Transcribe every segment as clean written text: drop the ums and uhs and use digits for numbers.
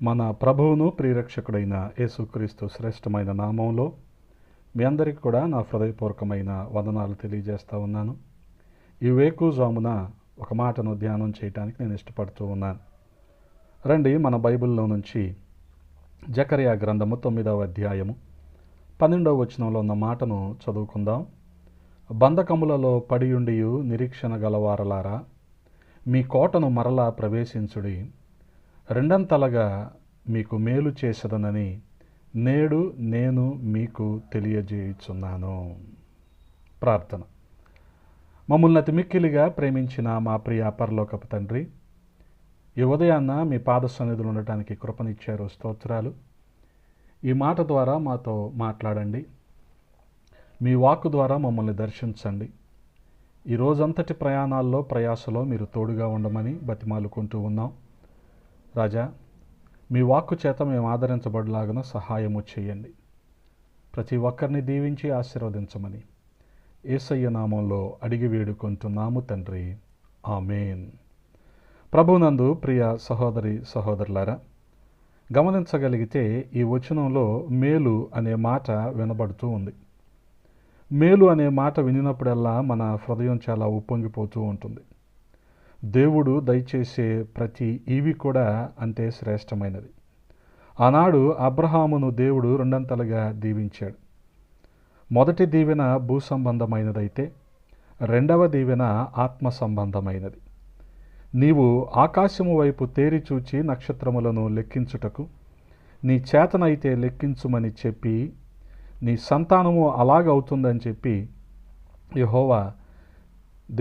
మన ప్రభువును ప్రియరక్షకుడైన యేసుక్రీస్తు శ్రేష్టమైన నామంలో మీ అందరికీ కూడా నా హృదయపూర్వకమైన వందనాలు తెలియజేస్తూ ఉన్నాను. ఈ వేకుజామున ఒక మాటను ధ్యానం చేయడానికి నేను ఇష్టపడుతూ ఉన్నాను. రండి మన బైబిల్లో నుంచి జకర్యా గ్రంథము 9వ అధ్యాయము 12వ వచనంలో ఉన్న మాటను చదువుకుందాం. బంధకములలో పడియుండియు నిరీక్షణ గలవారలారా, మీ కోటను మరలా ప్రవేశించుడి. రెండంతలుగా మీకు మేలు చేసదనని నేడు నేను మీకు తెలియజేయుచున్నాను. ప్రార్థన. మమ్మల్ని అతి మిక్కిలిగా ప్రేమించిన మా ప్రియ పరలోకపు తండ్రి, ఈ ఉదయాన్న మీ పాద సన్నిధిలో ఉండటానికి కృపనిచ్చారు. స్తోత్రాలు. ఈ మాట ద్వారా మాతో మాట్లాడండి. మీ వాక్కు ద్వారా మమ్మల్ని దర్శించండి. ఈ రోజంతటి ప్రయాణాల్లో ప్రయాసలో మీరు తోడుగా ఉండమని బతిమాలుకుంటూ ఉన్నాం. రాజా, మీ వాక్కు చేత మేము ఆదరించబడలాగిన సహాయము చేయండి. ప్రతి ఒక్కరిని దీవించి ఆశీర్వదించమని యేసయ్య నామంలో అడిగి వేడుకుంటున్నాము తండ్రి. ఆమేన్. ప్రభునందు ప్రియ సహోదరి సహోదరులారా, గమనించగలిగితే ఈ వచనంలో మేలు అనే మాట వినబడుతూ ఉంది. మేలు అనే మాట వినినప్పుడల్లా మన హృదయం చాలా ఉప్పొంగిపోతూ ఉంటుంది. దేవుడు దయచేసే ప్రతి ఈవి కూడా అంతే శ్రేష్టమైనది. ఆనాడు అబ్రహామును దేవుడు రెండంతలుగా దీవించాడు. మొదటి దీవెన భూ సంబంధమైనదైతే రెండవ దీవెన ఆత్మ సంబంధమైనది. నీవు ఆకాశము వైపు తేరి చూచి నక్షత్రములను లెక్కించుటకు నీ చేతనైతే లెక్కించుమని చెప్పి, నీ సంతానము అలాగవుతుందని చెప్పి యెహోవా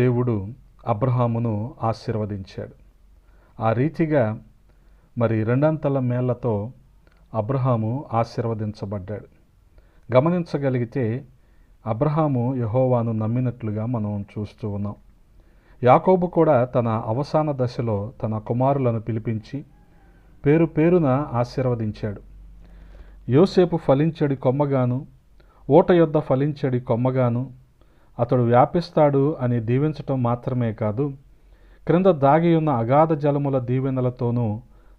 దేవుడు అబ్రహామును ఆశీర్వదించాడు. ఆ రీతిగా మరి రెండంతల మేళ్లతో అబ్రహాము ఆశీర్వదించబడ్డాడు. గమనించగలిగితే అబ్రహాము యెహోవాను నమ్మినట్లుగా మనం చూస్తూ ఉన్నాం. యాకోబు కూడా తన అవసాన దశలో తన కుమారులను పిలిపించి పేరు పేరున ఆశీర్వదించాడు. యోసేపు ఫలించడి కొమ్మగాను, ఓట యొద్ద ఫలించడి కొమ్మగాను అతడు వ్యాపిస్తాడు అని దీవించటం మాత్రమే కాదు, క్రింద దాగియున్న అగాధ జలముల దీవెనలతోనూ,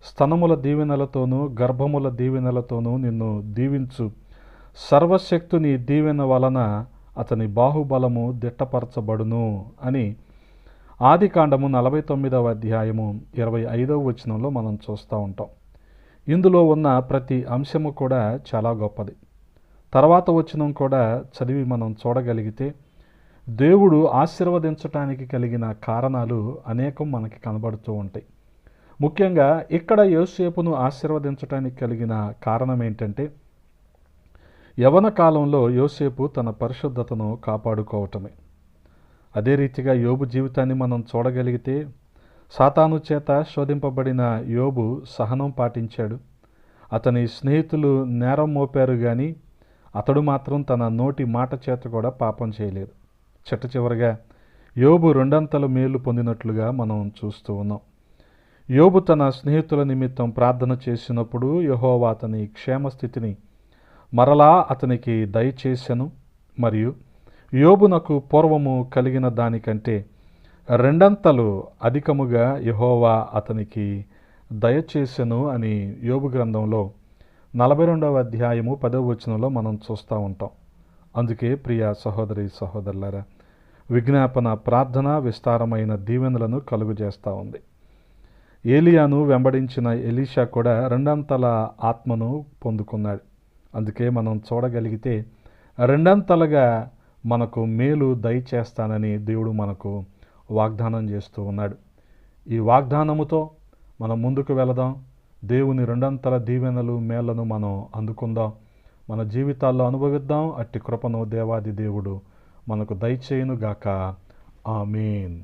స్తనముల దీవెనలతోనూ, గర్భముల దీవెనలతోనూ నిన్ను దీవించు సర్వశక్తుని దీవెన వలన అతని బాహుబలము దిట్టపరచబడును అని ఆదికాండము 49వ అధ్యాయము 25వ వచనంలో మనం చూస్తూ ఉంటాం. ఇందులో ఉన్న ప్రతి అంశము కూడా చాలా గొప్పది. తర్వాత వచనం కూడా చదివి మనం చూడగలిగితే దేవుడు ఆశీర్వదించటానికి కలిగిన కారణాలు అనేకం మనకి కనబడుతూ ఉంటాయి. ముఖ్యంగా ఇక్కడ యోసేపును ఆశీర్వదించటానికి కలిగిన కారణం ఏంటంటే, యవన కాలంలో యోసేపు తన పరిశుద్ధతను కాపాడుకోవటమే. అదే రీతిగా యోబు జీవితాన్ని మనం చూడగలిగితే, సాతాను చేత శోధింపబడిన యోబు సహనం పాటించాడు. అతని స్నేహితులు నేరం మోపారు కానీ అతడు మాత్రం తన నోటి మాట చేత కూడా పాపం చేయలేదు. చిట్ట చివరిగా యోబు రెండంతల మేలు పొందినట్లుగా మనం చూస్తూ ఉన్నాం. యోబు తన స్నేహితుల నిమిత్తం ప్రార్థన చేసినప్పుడు యెహోవా అతని క్షేమస్థితిని మరలా అతనికి దయచేసెను. మరియు యోబునకు పూర్వము కలిగిన దానికంటే రెండంతలు అధికముగా యెహోవా అతనికి దయచేసెను అని యోబు గ్రంథంలో 42వ అధ్యాయము 10వ వచనంలో మనం చూస్తూ ఉంటాం. అందుకే ప్రియ సహోదరి సహోదరులారా, విజ్ఞాపన ప్రార్థన విస్తారమైన దీవెనలను కలుగజేస్తూ ఉంది. ఏలియాను వెంబడించిన ఎలీషా కూడా రెండంతల ఆత్మను పొందుకున్నాడు. అందుకే మనం చూడగలిగితే రెండంతలుగా మనకు మేలు దయచేస్తానని దేవుడు మనకు వాగ్దానం చేస్తూ ఉన్నాడు. ఈ వాగ్దానముతో మనం ముందుకు వెళదాం. దేవుని రెండంతల దీవెనలు మేళ్లను మనం అందుకుందాం. మన జీవితాల్లో అనుభవిద్దాం. అట్టి కృపను దేవాది దేవుడు మనకు దయచేయునుగాక. ఆమేన్.